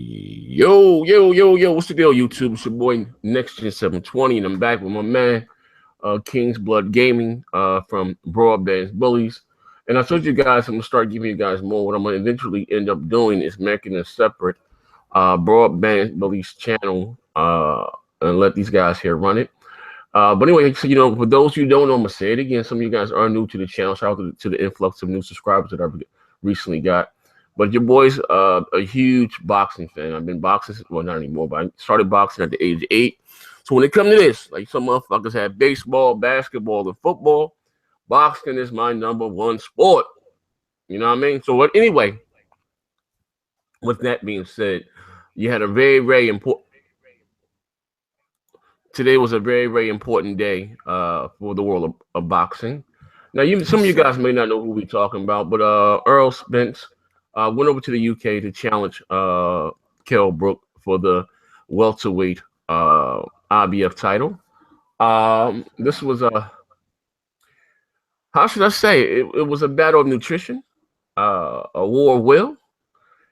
Yo, what's the deal, YouTube? It's your boy Next Gen 720, and I'm back with my man, King's Blood Gaming, from Broadband Bullies. And I told you guys I'm gonna start giving you guys more. What I'm gonna eventually end up doing is making a separate Broadband Bullies channel, and let these guys here run it. But anyway, so for those who don't know, I'm gonna say it again. Some of you guys are new to the channel. Shout out to the influx of new subscribers that I've recently got. But your boy's a huge boxing fan. I've been boxing, well, not anymore, but I started boxing at the age of 8. So when it comes to this, like some motherfuckers have baseball, basketball, and football, boxing is my #1 sport. You know what I mean? So anyway, with that being said, you had a very important. Today was a very important day for the world of boxing. Now, some of you guys may not know who we're talking about, but Errol Spence went over to the UK to challenge Kell Brook for the welterweight IBF title. This was how should I say? It was a battle of nutrition, a war of will.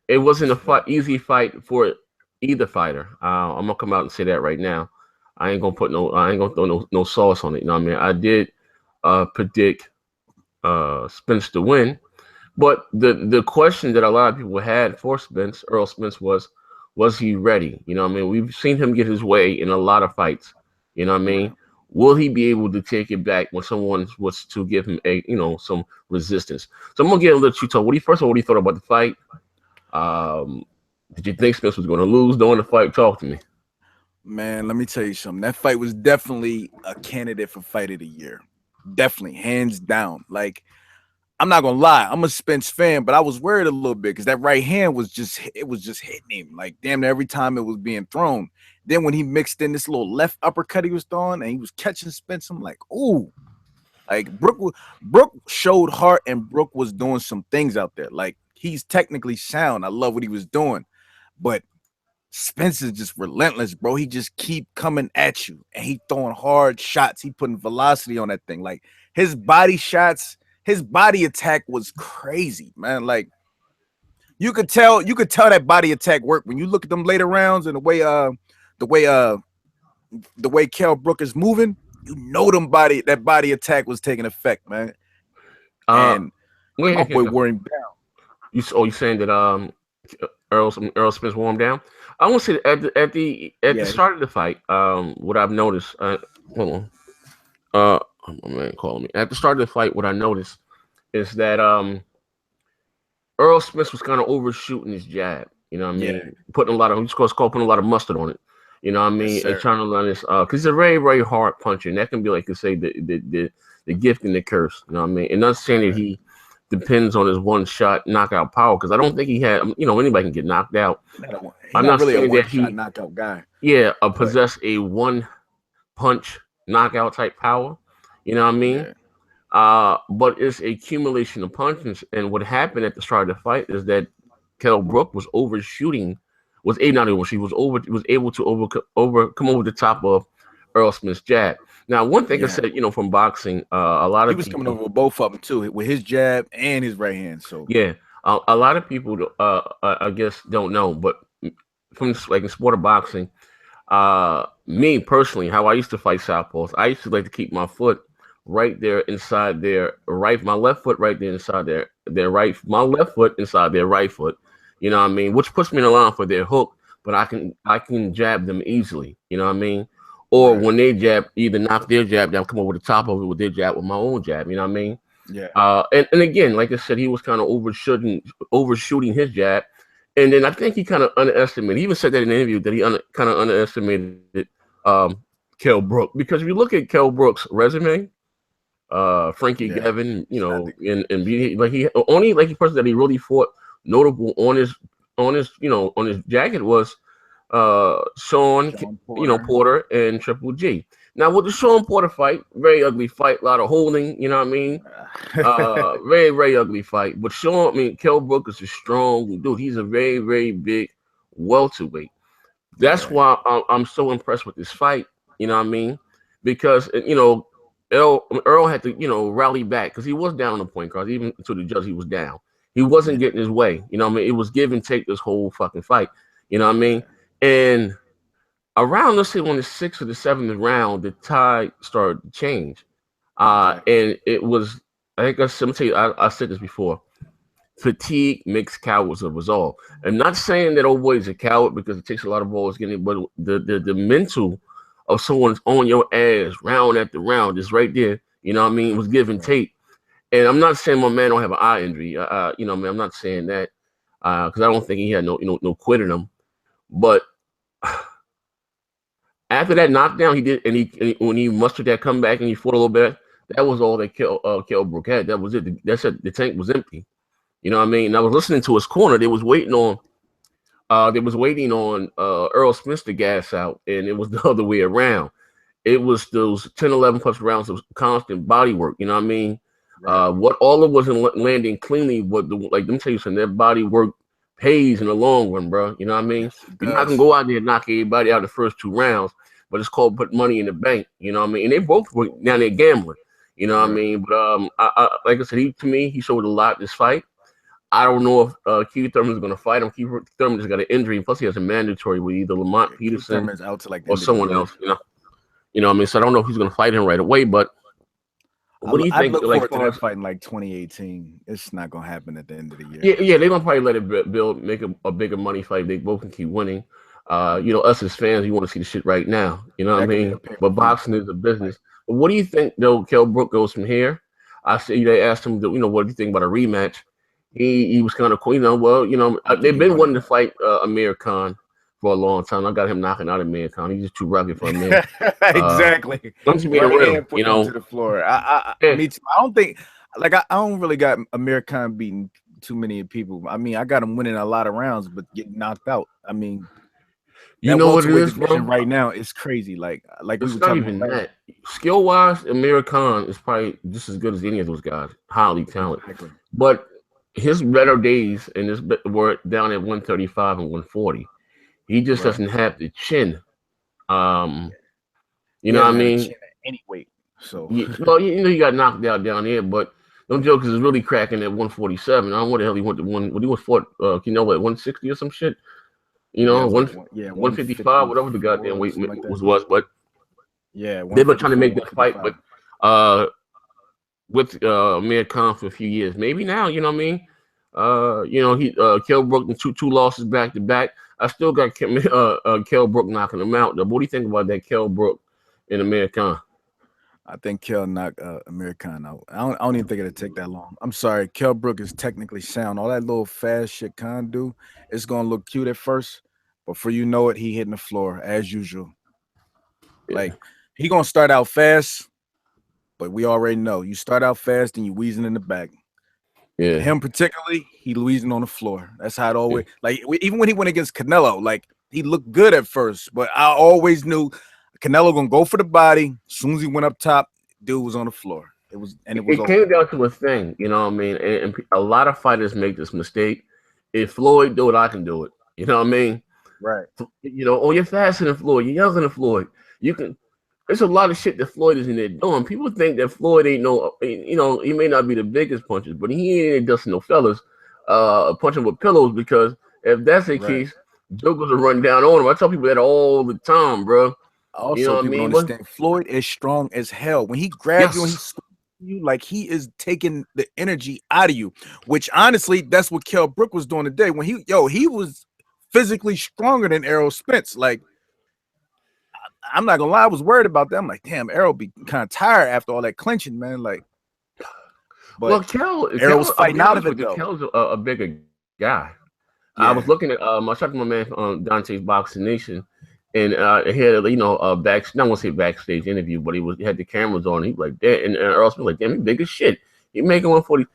It wasn't a easy fight for either fighter. I'm gonna come out and say that right now. I ain't gonna throw no sauce on it. You know what I mean? I did predict Spence to win. But the question that a lot of people had for Spence, Errol Spence, was he ready? You know what I mean? We've seen him get his way in a lot of fights. You know what I mean? Will he be able to take it back when someone was to give him some resistance? So I'm gonna get a little you talk. First of all, what do you thought about the fight? Did you think Spence was gonna lose during the fight? Talk to me. Man, let me tell you something. That fight was definitely a candidate for fight of the year. Definitely, hands down. Like, I'm not gonna lie, I'm a Spence fan, but I was worried a little bit because that right hand was just hitting him like damn near every time it was being thrown. Then when he mixed in this little left uppercut he was throwing and he was catching Spence, I'm like, ooh, like Brook showed heart and Brook was doing some things out there. Like, he's technically sound. I love what he was doing, but Spence is just relentless, bro. He just keep coming at you and he throwing hard shots. He putting velocity on that thing. Like, his body shots. His body attack was crazy, man. Like, you could tell that body attack worked when you look at them later rounds and the way Kell Brook is moving. You know that body attack was taking effect, man. And my boy wore him down. You saying that Errol Spence wore him down? I want to say at the start of the fight, what I've noticed. Hold on. My man calling me. At the start of the fight, what I noticed is that Errol Spence was kind of overshooting his jab. You know what I mean? Yeah. Putting a lot of mustard on it. You know what I mean? Yes, and trying to learn this because he's a very hard puncher, and that can be like you say the gift and the curse. You know what I mean? And not saying that he depends on his one shot knockout power because I don't think he had. Anybody can get knocked out. I'm not really saying that he knockout guy. Yeah, possess a one punch knockout type power. You know what I mean? Yeah. But it's a accumulation of punches. And what happened at the start of the fight is that Kell Brook was overshooting, was able to come over the top of Errol Spence' jab. Now, one thing I said, from boxing, a lot of he was coming over with both of them too, with his jab and his right hand. So yeah, a lot of people, I guess, don't know, but from like in sport of boxing, me personally, how I used to fight southpaws, I used to like to keep my foot right there inside their right, my left foot right there inside their right, my left foot inside their right foot. You know what I mean? Which puts me in a line for their hook, but I can jab them easily. You know what I mean? Or when they jab, either knock their jab down, come over the top of it with their jab with my own jab. You know what I mean? Yeah. And again, like I said, he was kind of overshooting his jab. And then I think he kind of underestimated. He even said that in an interview that he kind of underestimated Kell Brook, because if you look at Kell Brook's resume, Frankie Gavin, and like he only like the person that he really fought notable on his jacket was Sean Porter. Porter and Triple G. Now with the Sean Porter fight, very ugly fight, a lot of holding. You know what I mean? Very ugly fight. But Kell Brook is a strong dude. He's a very big welterweight. That's why I'm so impressed with this fight. You know what I mean? Because Earl had to rally back because he was down on the point guard. Even to the judge, he was down. He wasn't getting his way. You know what I mean? It was give and take this whole fucking fight. You know what I Yeah, mean? And around, let's say, on the sixth or the seventh round, the tide started to change. exactly. And it was, I think I'm gonna tell you, I said this before. Fatigue makes cowards of us all. I'm not saying that old boy is a coward because it takes a lot of balls getting it, but the mental of someone's on your ass round after round is right there. You know what I mean? It was give and Right. take. And I'm not saying my man don't have an eye injury. You know, man, I'm not saying that because I don't think he had no quit in him. But after that knockdown, he did, and when he mustered that comeback and he fought a little bit, that was all that Kell Brook had. That was it. That's it. The tank was empty. You know what I mean? And I was listening to his corner. They was waiting on Errol Spence to gas out, and it was the other way around. It was those 10, 11 plus rounds of constant body work. You know what I mean? Right. What all of wasn't landing cleanly, but like them tell you something, that body work pays in the long run, bro. You know what I mean? Yes, it You're not gonna does. go out there and knock everybody out the first two rounds, but it's called put money in the bank. You know what I mean? And they both were down there gambling. You know what I Right. mean? But like I said, to me, he showed a lot this fight. I don't know if Keith Thurman is going to fight him. Keith Thurman just got an injury, and plus he has a mandatory with either Lamont Yeah, Keith Peterson Thurman's out to like the or end of the someone year. else. You know what I mean. So I don't know if he's going to fight him right away. But what do you I'd think? look Like, forward to far that as, fight in like 2018. It's not gonna happen at the end of the year. yeah, they're going to probably let it build, make a bigger money fight. They both can keep winning. Mhm. Us as fans, we want to see the shit right now. You know what I That could be a mean? pay per But view. boxing is a business. But what do you think though? Kell Brook goes from here. I see they asked him, what do you think about a rematch? He was kind of cool. I think They've he been wanted wanting to fight Amir Khan for a long time. I got him knocking out Amir Khan. He's just too rugged for Amir. that. Uh, Exactly. I'm just being Right real. hand putting him to the floor. Yeah, Me too. I don't think like I don't really got Amir Khan beating too many people. I mean, I got him winning a lot of rounds, but getting knocked out. I mean, you that know what it welterweight is, division bro. right now is crazy. Like we It's were not talking about even last. that. Skill wise, Amir Khan is probably just as good as any of those guys. Highly talented, Exactly. but his better days in this were down at 135 and 140. He just Right. doesn't have the chin. Um, you He know what I hasn't had a mean? chin at any weight. So Well, he got knocked out down there, but them jokers is really cracking at 147. I don't know what the hell he went to one. What he was fought, what 160 or some shit. yeah, it was like One one, yeah, 155, whatever the 154 goddamn or weight something like that. was. But Yeah, they've been trying to 154, make that fight 155. uh with Amir Khan for a few years. Maybe now, you know what I mean? He Kell Brook and two losses back to back. I still got Kell Brook knocking him out. Though. What do you think about that Kell Brook and Amir Khan? I think Kell knocked Amir Khan out. I don't even think it'll take that long. I'm sorry, Kell Brook is technically sound. All that little fast shit Khan do, it's gonna look cute at first, but for you know it, he hitting the floor as usual. Yeah, Like he gonna start out fast, but we already know you start out fast and you wheezing in the back. yeah, Him particularly, he wheezing on the floor. That's how it yeah. always like even when he went against Canelo, like he looked good at first, but I always knew Canelo gonna go for the body. As soon as he went up top, dude was on the floor. It was It over. came down to a thing, you know what I mean? And a lot of fighters make this mistake. If Floyd do it, I can do it. You know what I mean? Right. Oh, you're faster than Floyd. You're younger than Floyd. You can. There's a lot of shit that Floyd is in there doing. People think that Floyd ain't he may not be the biggest punches, but he ain't dusting no fellas, punching with pillows. Because if that's the Right. case, Joker's will run down on him. I tell people that all the time, bro. You know Also, what I people don't mean? understand Floyd is strong as hell. When he grabs you and he Yes. squeezes you, like he is taking the energy out of you. Which honestly, that's what Kell Brook was doing today. When he was physically stronger than Errol Spence. Like, I'm not gonna lie, I was worried about that. I'm like, damn, Errol be kind of tired after all that clinching, man. Like, but Well, Errol was I'll fighting be out of honest it with you, though. Kell's a bigger guy. I was Yeah, looking at I was talking to my man on Dante's Boxing Nation, and he had a back not want to say backstage interview, but he had the cameras on. He was like that, and Earl Smith like, damn, he big as shit. He making 140.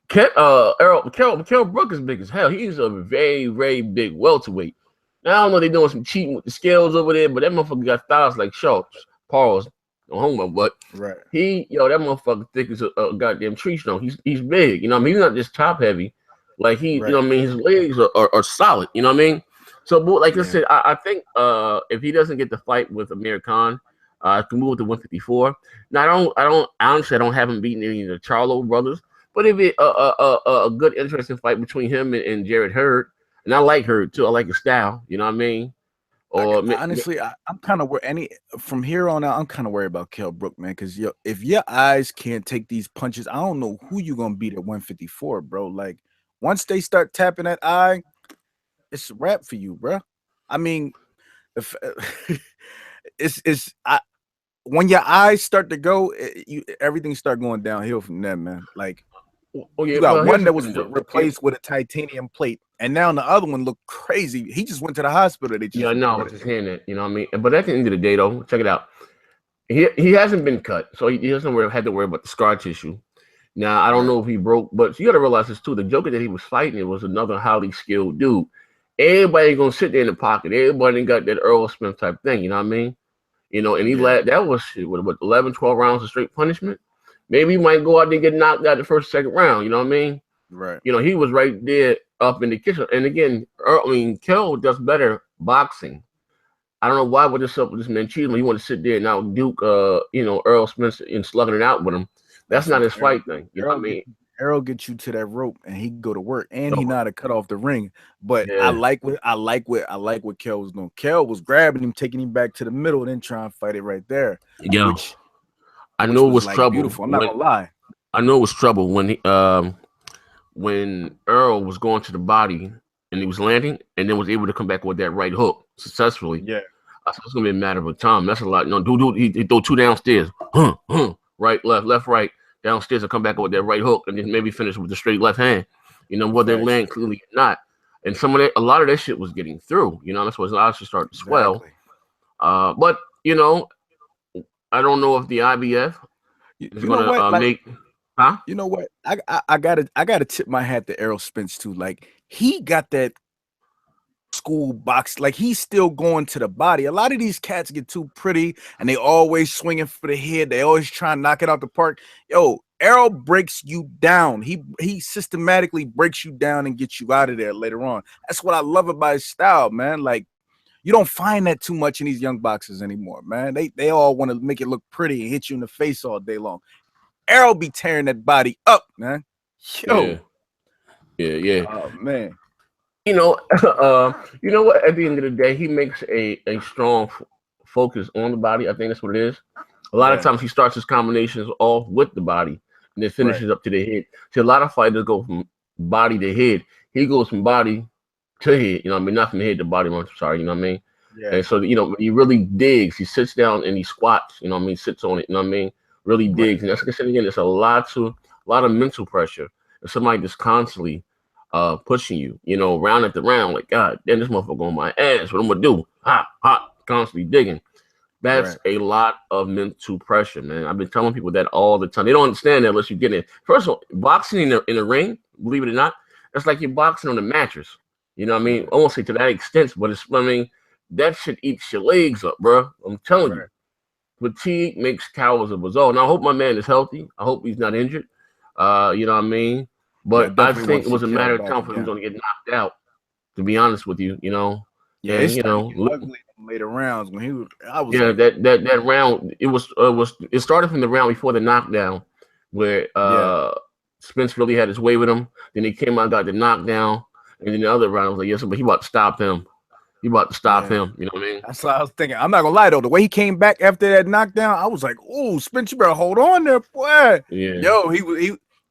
Kell Brook is big as hell. He's a very very big welterweight. Now I don't know they doing some cheating with the scales over there, but that motherfucker got thighs like sharks. Pause. No homo, but right. that motherfucker thick as a goddamn tree stump. He's big. You know what I mean? He's not just top heavy. Like you know Right. what I mean? His legs are solid. You know what I mean? So, but like I Yeah. said, I think if he doesn't get the fight with Amir Khan, I can move to 154. Now, honestly, I don't have him beating any of the Charlo brothers, but if it a good, interesting fight between him and Jared Hurd, and I like her too. I like her style. You know what I mean? Or Honestly, I'm kind of from here on out. I'm kind of worried about Kell Brook, man, because if your eyes can't take these punches, I don't know who you gonna beat at 154, bro. Like once they start tapping that eye, it's a wrap for you, bro. I mean, if it's when your eyes start to go, everything start going downhill from there, man. Like oh yeah. you got Well, here's one the that was thing though. replaced with a titanium plate, and now the other one looked crazy. He just went to the hospital. They Yeah, just I know. I was reported. just hearing that. You know what I mean? But at the end of the day, though, check it out. He hasn't been cut, so he doesn't have to worry about the scar tissue. Now I don't Right. know if he broke, but you got to realize this too. The Joker that he was fighting it was another highly skilled dude. Everybody gonna sit there in the pocket. Everybody got that Errol Spence type thing. You know what I mean? You know, and he Yeah. led. That was shit. What 11, 12 rounds of straight punishment. Maybe he might go out there and get knocked out the first, second round. You know what I mean? Right. You know, he was right there up in the kitchen. And again, Kell does better boxing. I don't know why with this up with this man cheating. He want to sit there and now Duke, Earl Spence and slugging it out with him. That's not Listen, his fight thing. You know what I Errol get mean? Errol get you to that rope, and he go to work, and he So, know how to cut off the ring. But yeah, I like what Kell was doing. Kell was grabbing him, taking him back to the middle, and then trying to fight it right there, yeah. which I which know it was was like trouble beautiful. I'm not gonna lie. I know it was trouble when Earl was going to the body and he was landing and then was able to come back with that right hook successfully. Yeah, I said it's gonna be a matter of time. That's a lot. You know, he throw two downstairs, right, left, right, downstairs, and come back with that right hook, and then maybe finish with the straight left hand. You know, whether they facts. land clearly or not. And a lot of that shit was getting through. You know, that's why his eyes should start to swell. Exactly. But I don't know if the IBF is You know gonna what? Like, make, huh? you know what? I gotta tip my hat to Errol Spence too. Like, he got that school box. Like, he's still going to the body. A lot of these cats get too pretty, and they always swinging for the head. They always try and knock it out the park. Yo, Errol breaks you down. He systematically breaks you down and gets you out of there later on. That's what I love about his style, man. Like, you don't find that too much in these young boxers anymore, man. They all want to make it look pretty and hit you in the face all day long. Errol be tearing that body up, man. Yeah, Yo, yeah. oh man, You know, you know what? At the end of the day, he makes a strong focus on the body. I think that's what it is. A lot of yeah, times he starts his combinations off with the body and then right, finishes up to the head. See, a lot of fighters go from body to head. He goes from body to head. You know what I mean? Not from head to body. I'm sorry. You know what I mean? yeah, And so when he really digs, he sits down and he squats. You know what I mean? Sits on it. You know what I mean? Really right. digs, and that's like I said again. It's a lot of mental pressure. And somebody just constantly pushing you. You know, round after round. Like God, damn, this motherfucker on my ass. What I'm gonna do? Hot, constantly digging. That's Right. a lot of mental pressure, man. I've been telling people that all the time. They don't understand that unless you get in. First of all, boxing in the ring, believe it or not, it's like you're boxing on a mattress. You know what I mean? Yeah. I won't say to that extent, but I mean, that shit eats your legs up, bro. I'm telling you. Right. Fatigue makes cowards of us all. Now, I hope my man is healthy. I hope he's not injured. You know what I mean? Yeah, I But I definitely want think to it see was a Kell matter of back time for him again. to get knocked out, to be honest with you, Yeah, it And, started getting ugly in later rounds when he was. I was yeah, like, that round it started from the round before the knockdown, where yeah, Spence really had his way with him. Then he came out, got the knockdown, and then the other round I was like, yes, but he about to stop him. He about to stop yeah. him. You know what I mean? That's what I was thinking. I'm not gonna lie though, the way he came back after that knockdown, I was like, "Oh, Spence, you better hold on there, boy." Yeah. Yo,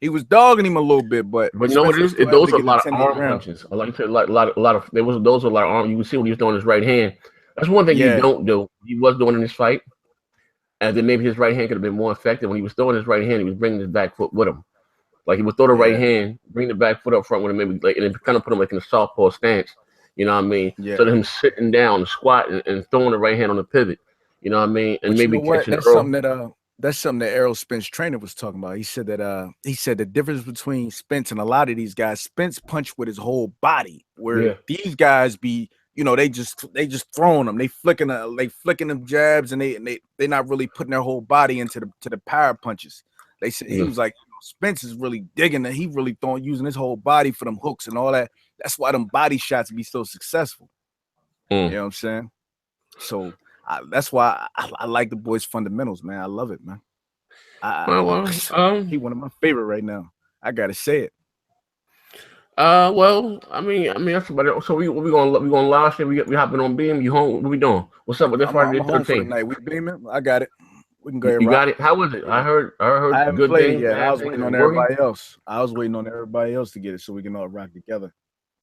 he was dogging him a little bit, but But you know what Spence it was is? still able Those to are a get a lot of 10-8 arm round. punches. I like to say a lot of there was those are a lot of arm. You can see what he was doing with his right hand. That's one thing he Yeah, don't do. He was doing in this fight, and then maybe his right hand could have been more effective when he was throwing his right hand. He was bringing his back foot with him. Like he would throw the right yeah, hand, bring the back foot up front with him, maybe like, and then kind of put him like in a southpaw stance. You know what I mean? yeah. So that him sitting down, squatting, and throwing the right hand on the pivot. You know what I mean? And But you know maybe what? catching Earl. That's something that Errol Spence trainer was talking about. He said the difference between Spence and a lot of these guys, Spence punch with his whole body, where Yeah, these guys be, they just throwing them, they flicking them jabs, and they not really putting their whole body into the power punches. They said he yeah. was like, Spence is really digging that he really throwing using his whole body for them hooks and all that. That's why them body shots be so successful. You Mm. know what I'm saying? So that's why I like the boys' fundamentals, man. I love it, man. I, Well, he one of my favorite right now. I gotta say it. Well, I mean that's about it. So we gonna live stream. We hopping on Beam. You home? What we doing? What's up with that I'm Friday the home for the 13th? night. We beaming. I got it. We can go You, ahead and you rock. got it. How was it? Yeah. I I heard haven't good played it things, yet. I bad was things, waiting on and worry. everybody else. I was waiting on everybody else to get it so we can all rock together.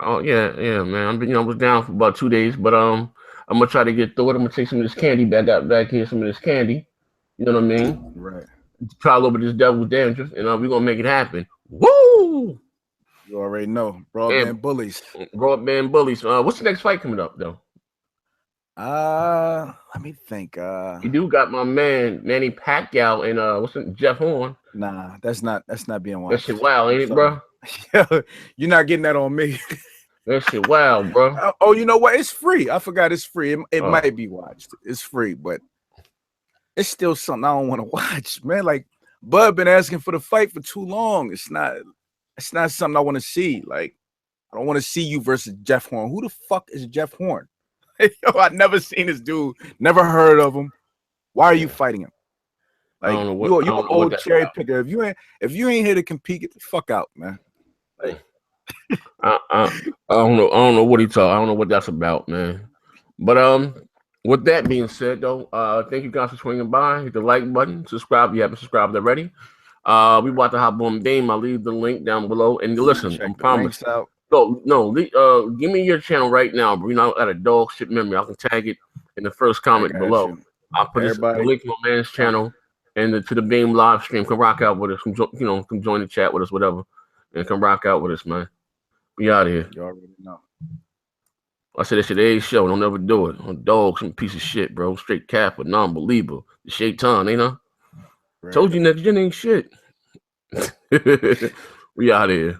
Oh yeah, man. I was down for about 2 days, but I'm gonna try to get through it. I'm gonna take some of this candy back here, some of this candy. You know what I mean? Right. Try a little bit of this devil's dangerous, and we're gonna make it happen. Woo! You already know. And Broadband bullies. broadband bullies. What's the next fight coming up though? Let me think. You do got my man Manny Pacquiao and what's it, Jeff Horn. Nah, that's not being That shit watched. wild, I'm ain't it, sorry. bro? You're not getting that on me. That shit wild, bro. Oh, you know what? It's free. I forgot it's free. It Oh, might be watched. It's free, but it's still something I don't want to watch, man. Like Bud been asking for the fight for too long. It's not something I want to see. Like, I don't want to see you versus Jeff Horn. Who the fuck is Jeff Horn? Yo, I've never seen this dude, never heard of him. Why are you fighting him? I Like don't know what you're I don't an know what old that's cherry about. picker. If you ain't here to compete, get the fuck out, man. Like, I don't know what he talk. I don't know what that's about, man. But with that being said, though, thank you guys for swinging by. Hit the like button, subscribe if you haven't subscribed already. We about to hop on Dame. I'll leave the link down below. And listen, I check the promise. links out. No, give me your channel right now, bro. You know, I got a dog shit memory. I can tag it in the first I comment got below. you. I'll put the Everybody, link to my man's channel and to the Beam live stream. Come rock out with us. Come join the chat with us, whatever, and come rock out with us, man. We out of here. you already know. I said that shit every show. Don't ever do it. On dog, some piece of shit, bro. Straight cap, but non-believer. The shaitan, ain't I? Right. Told you next gen ain't shit. We out of here.